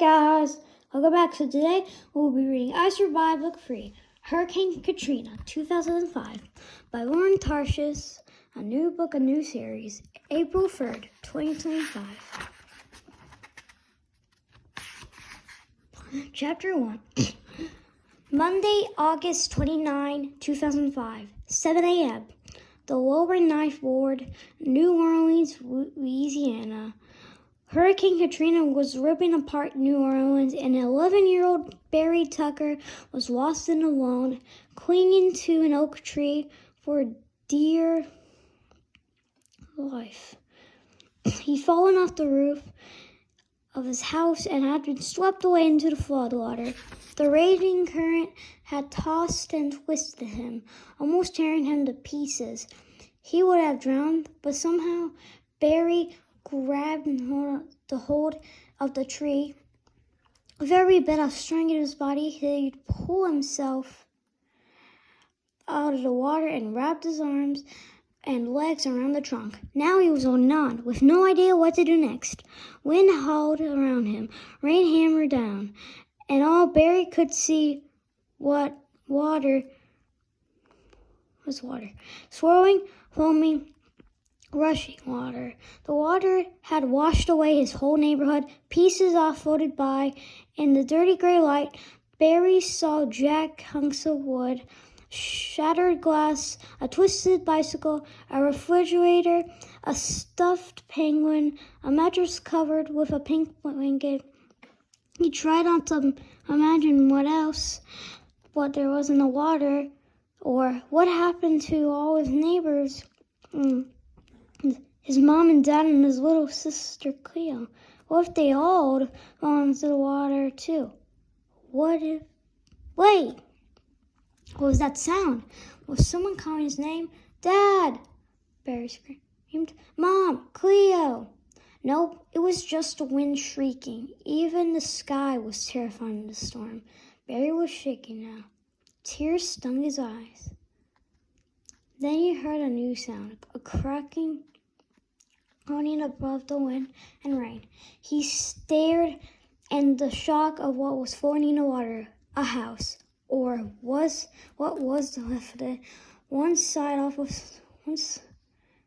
guys, welcome back. So today we'll be reading I Survived Book 3, Hurricane Katrina, 2005, by Lauren Tarshish, a new book, a new series, April 3rd, 2025. Chapter 1, Monday, August 29, 2005, 7 a.m., the Lower Ninth Ward, New Orleans, Louisiana. Hurricane Katrina was ripping apart New Orleans, and 11-year-old Barry Tucker was lost and alone, clinging to an oak tree for dear life. He'd fallen off the roof of his house and had been swept away into the floodwater. The raging current had tossed and twisted him, almost tearing him to pieces. He would have drowned, but somehow Barry grabbed the hold of the tree. With every bit of strength in his body, he'd pull himself out of the water and wrapped his arms and legs around the trunk. Now he was holding on, with no idea what to do next. Wind howled around him, rain hammered down, and all Barry could see was water. Swirling, foaming, rushing water. The water had washed away his whole neighborhood. Pieces all floated by. In the dirty gray light, Barry saw jagged hunks of wood, shattered glass, a twisted bicycle, a refrigerator, a stuffed penguin, a mattress covered with a pink blanket. He tried not to imagine what there was in the water, or what happened to all his neighbors. His mom and dad and his little sister Cleo. What if they all fell into the water too? Wait! What was that sound? Was someone calling his name? Dad! Barry screamed. Mom! Cleo! Nope, it was just the wind shrieking. Even the sky was terrifying in the storm. Barry was shaking now. Tears stung his eyes. Then he heard a new sound, a cracking, running above the wind and rain. He stared in the shock of what was floating in the water. A house, or what was left of it. One side it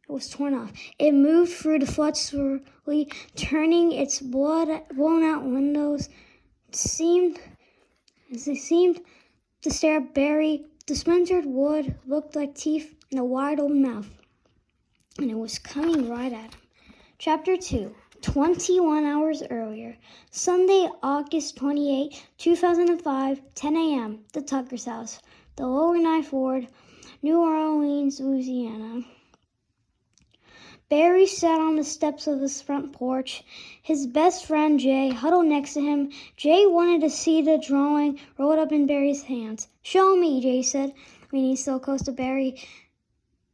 was torn off. It moved through the flood slowly, turning its blown-out windows. It seemed to stare at Barry. The splintered wood looked like teeth in a wide-open mouth, and it was coming right at him. Chapter 2, 21 hours earlier, Sunday, August 28, 2005, 10 a.m., the Tucker's house, the Lower Ninth Ward, New Orleans, Louisiana. Barry sat on the steps of his front porch. His best friend, Jay, huddled next to him. Jay wanted to see the drawing rolled up in Barry's hands. Show me, Jay said, leaning so close to Barry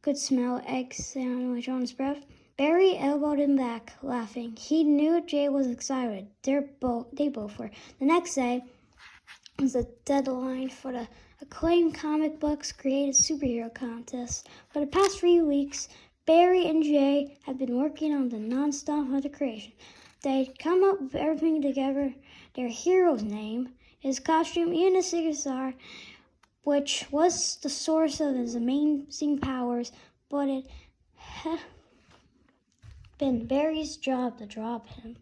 could smell eggs sandwich on his breath. Barry elbowed him back, laughing. He knew Jay was excited. They both were. The next day was the deadline for the acclaimed comic books created superhero contest. For the past 3 weeks, Barry and Jay had been working on the non-stop of the creation. They'd come up with everything together, their hero's name, his costume, even his signature, which was the source of his amazing powers, but it had been Barry's job to draw him.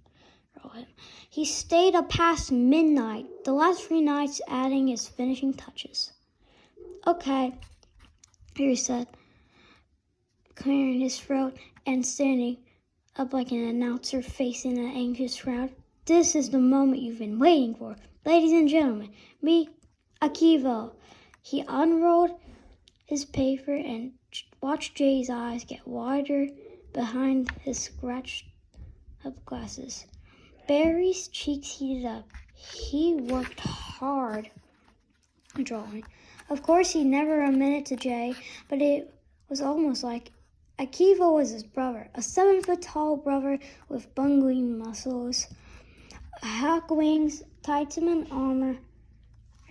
He stayed up past midnight, the last 3 nights adding his finishing touches. Okay, Barry said, clearing his throat and standing up like an announcer facing an anxious crowd. This is the moment you've been waiting for. Ladies and gentlemen, meet Akivo. He unrolled his paper and watched Jay's eyes get wider behind his scratched-up glasses. Barry's cheeks heated up. He worked hard drawing. Of course, he never admitted to Jay, but it was almost like Akiva was his brother, a 7-foot-tall brother with bungling muscles, hawk wings, titanium armor,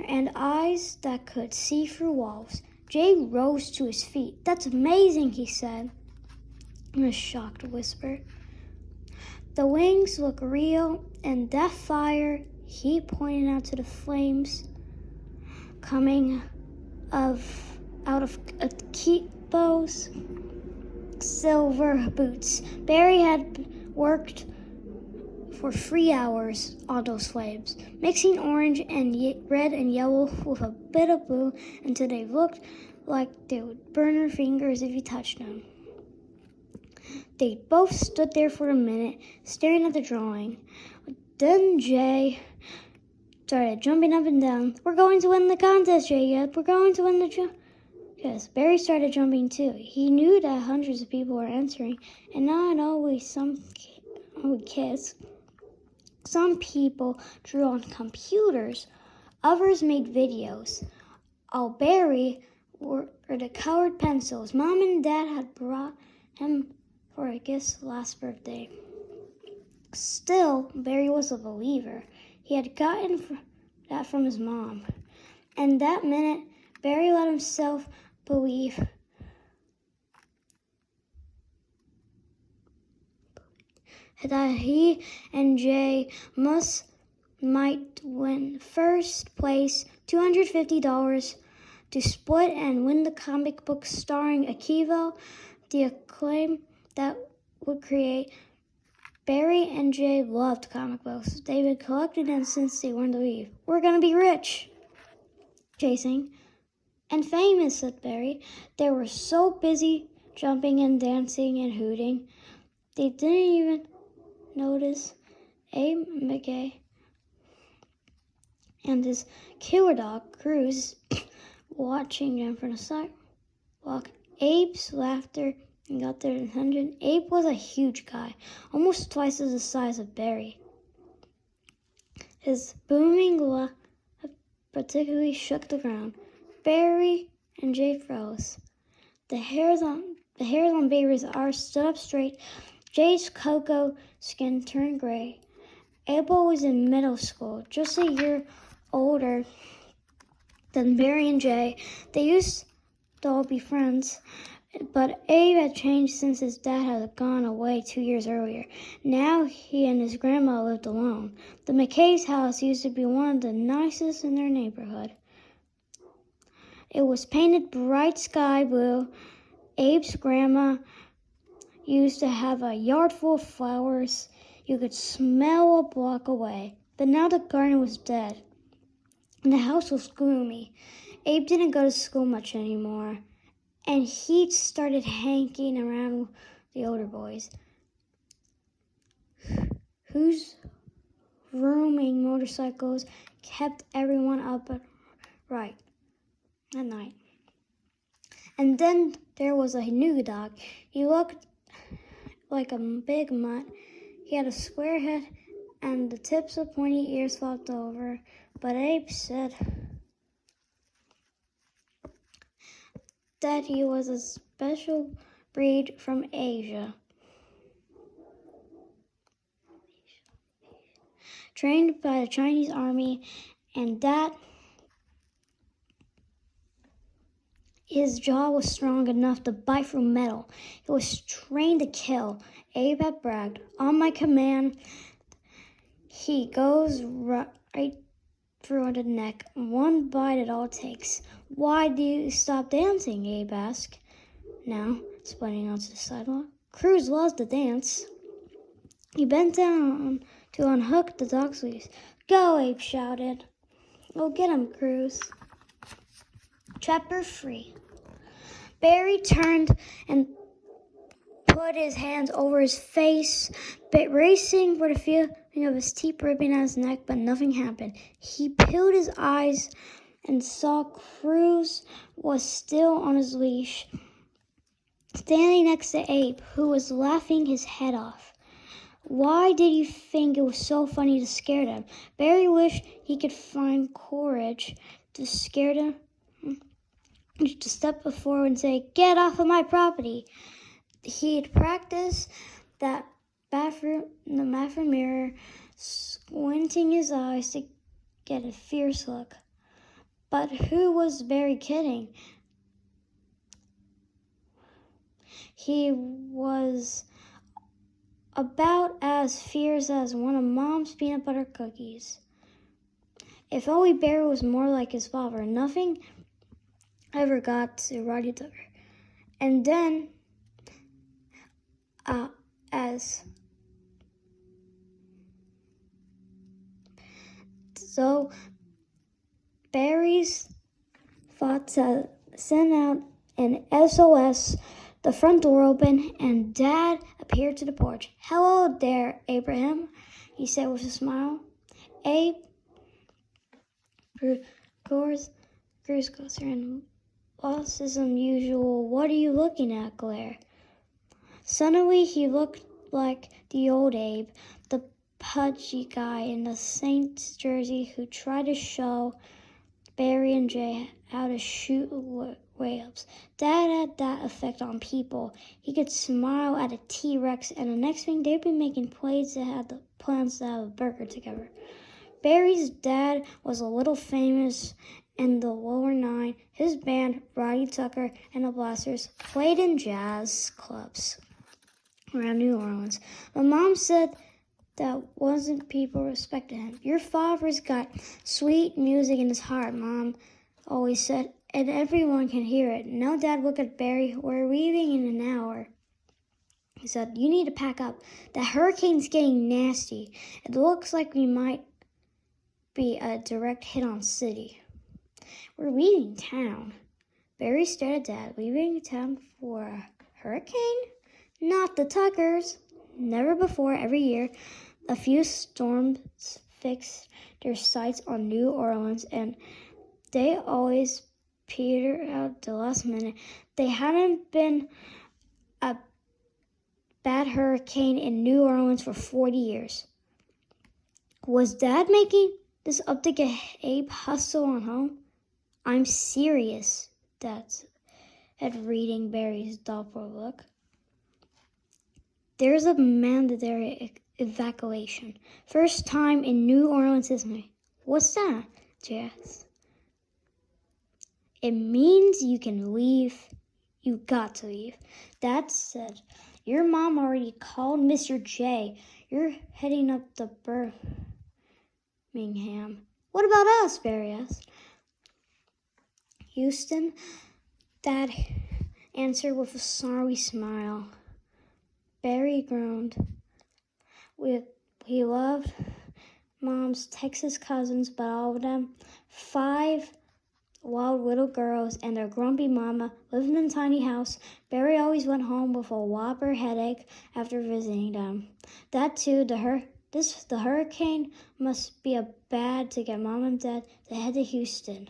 and eyes that could see through walls. Jay rose to his feet. That's amazing, he said in a shocked whisper. The wings look real, and that fire, He pointed out to the flames coming out of Kipo's silver boots. Barry had worked for 3 hours on those flames, mixing orange and red and yellow with a bit of blue until they looked like they would burn your fingers if you touched them. They both stood there for a minute, staring at the drawing. Then Jay started jumping up and down. "We're going to win the contest, Jay. We're going to win the Yes, Barry started jumping too. He knew that hundreds of people were entering, and not always some kids. Some people drew on computers. Others made videos. All Barry were the colored pencils Mom and Dad had brought him for a gift last birthday. Still, Barry was a believer. He had gotten that from his mom. And that minute, Barry let himself believe that he and Jay might win first place, $250 to split and win the comic book starring Akiva, the acclaim that would create. Barry and Jay loved comic books. They had collected them since they learned to read. "We're going to be rich," Jay sang. "And famous," said Barry. They were so busy jumping and dancing and hooting, they didn't even notice Abe McKay and his killer dog, Cruz, watching them from the sidewalk. Abe's laughter got their attention. Abe was a huge guy, almost twice as the size of Barry. His booming laugh particularly shook the ground. Barry and Jay froze. The hairs on Barry's arse stood up straight. Jay's cocoa skin turned gray. Abel was in middle school, just a year older than Barry and Jay. They used to all be friends, but Abe had changed since his dad had gone away 2 years earlier. Now he and his grandma lived alone. The McKay's house used to be one of the nicest in their neighborhood. It was painted bright sky blue. Abe's grandma used to have a yard full of flowers you could smell a block away. But now the garden was dead, and the house was gloomy. Abe didn't go to school much anymore, and he started hanging around with the older boys, whose rooming motorcycles kept everyone up right at night. And then there was a new dog. He looked like a big mutt. He had a square head and the tips of pointy ears flopped over. But Abe said that he was a special breed from Asia, trained by the Chinese army, and that his jaw was strong enough to bite through metal. He was trained to kill. Abe had bragged, "On my command, he goes right through the neck. One bite it all takes." "Why do you stop dancing?" Abe asked, now splitting onto the sidewalk. "Cruz loves to dance." He bent down to unhook the dog's leash. "Go," Abe shouted. "Go get him, Cruz." Chapter 3. Barry turned and put his hands over his face, racing for the feeling of his teeth ripping at his neck, but nothing happened. He peeled his eyes and saw Cruz was still on his leash, standing next to Abe, who was laughing his head off. Why did you think it was so funny to scare them? Barry wished he could find courage to scare them, to step forward and say, "Get off of my property." He'd practiced that in the bathroom mirror, squinting his eyes to get a fierce look. But who was Barry kidding? He was about as fierce as one of Mom's peanut butter cookies. If only Barry was more like his father. Nothing ever got to Roddy Tucker. And then, so Barry's thought to send out an SOS. The front door opened, and Dad appeared to the porch. "Hello there, Abraham," he said with a smile. Abe grew closer and lost his unusual "what are you looking at" glare. Suddenly he looked like the old Abe, the pudgy guy in the Saints jersey who tried to show Barry and Jay how to shoot layups. Dad had that effect on people. He could smile at a T-Rex, and the next thing they'd be making plans to have a burger together. Barry's dad was a little famous in the lower nine. His band, Roddy Tucker and the Blasters, played in jazz clubs around New Orleans. My mom said that wasn't people respected him. "Your father's got sweet music in his heart," Mom always said, "and everyone can hear it." "No, Dad, look at Barry. We're leaving in an hour." He said, "You need to pack up. The hurricane's getting nasty. It looks like we might be a direct hit on city." "We're leaving town." Barry stared at Dad. "Leaving town for a hurricane?" "Not the Tuckers." Never before, every year, a few storms fixed their sights on New Orleans, and they always petered out the last minute. There hadn't been a bad hurricane in New Orleans for 40 years. Was Dad making this up to get Abe hustle on home? "I'm serious," Dad said, reading Barry's doubtful look. "There's a mandatory evacuation. First time in New Orleans history." "What's that?" Jay asked. "It means you can leave. You got to leave." Dad said, "Your mom already called Mr. J. You're heading up to Birmingham." "What about us?" Barry asked. "Houston," Dad answered with a sorry smile. Barry groaned. He loved Mom's Texas cousins, but all of them, 5 wild little girls and their grumpy mama, lived in a tiny house. Barry always went home with a whopper headache after visiting them. That too, the hurricane must be bad to get Mom and Dad to head to Houston.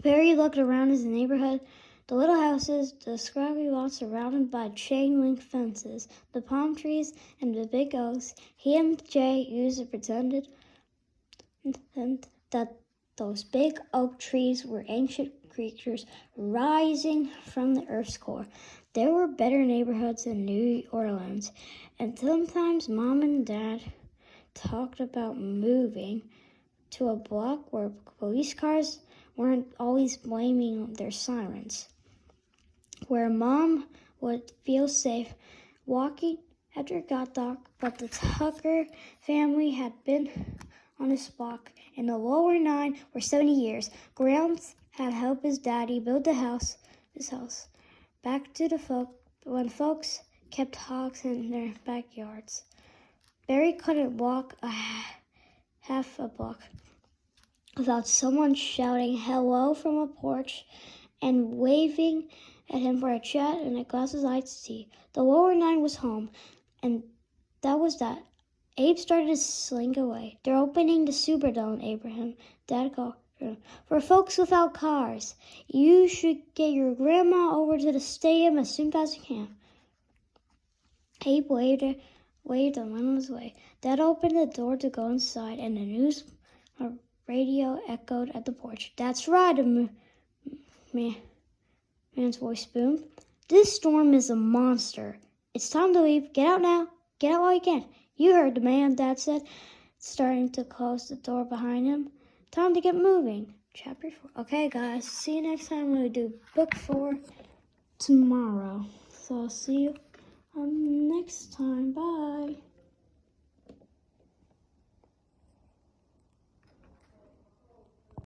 Barry looked around his neighborhood. The little houses, the scraggly lots surrounded by chain-link fences, the palm trees, and the big oaks. He and Jay used to pretend that those big oak trees were ancient creatures rising from the earth's core. There were better neighborhoods in New Orleans, and sometimes Mom and Dad talked about moving to a block where police cars weren't always blaming their sirens, where Mom would feel safe walking after it got dark. But the Tucker family had been on this block in the lower nine for 70 years. Gramps had helped his daddy build his house. Back to when folks kept hogs in their backyards. Barry couldn't walk half a block without someone shouting hello from a porch and waving at him for a chat and a glass of iced tea. The lower nine was home, and that was that. Abe started to slink away. "They're opening the Superdome, Abraham," Dad called for folks without cars. "You should get your grandma over to the stadium as soon as you can." Abe waved and went on his way. Dad opened the door to go inside, and the news radio echoed at the porch. "That's right," a man's voice boomed. "This storm is a monster. It's time to leave. Get out now. Get out while you can." "You heard the man," Dad said, starting to close the door behind him. "Time to get moving." Chapter 4. Okay, guys. See you next time when we do book 4 tomorrow. So I'll see you next time. Bye.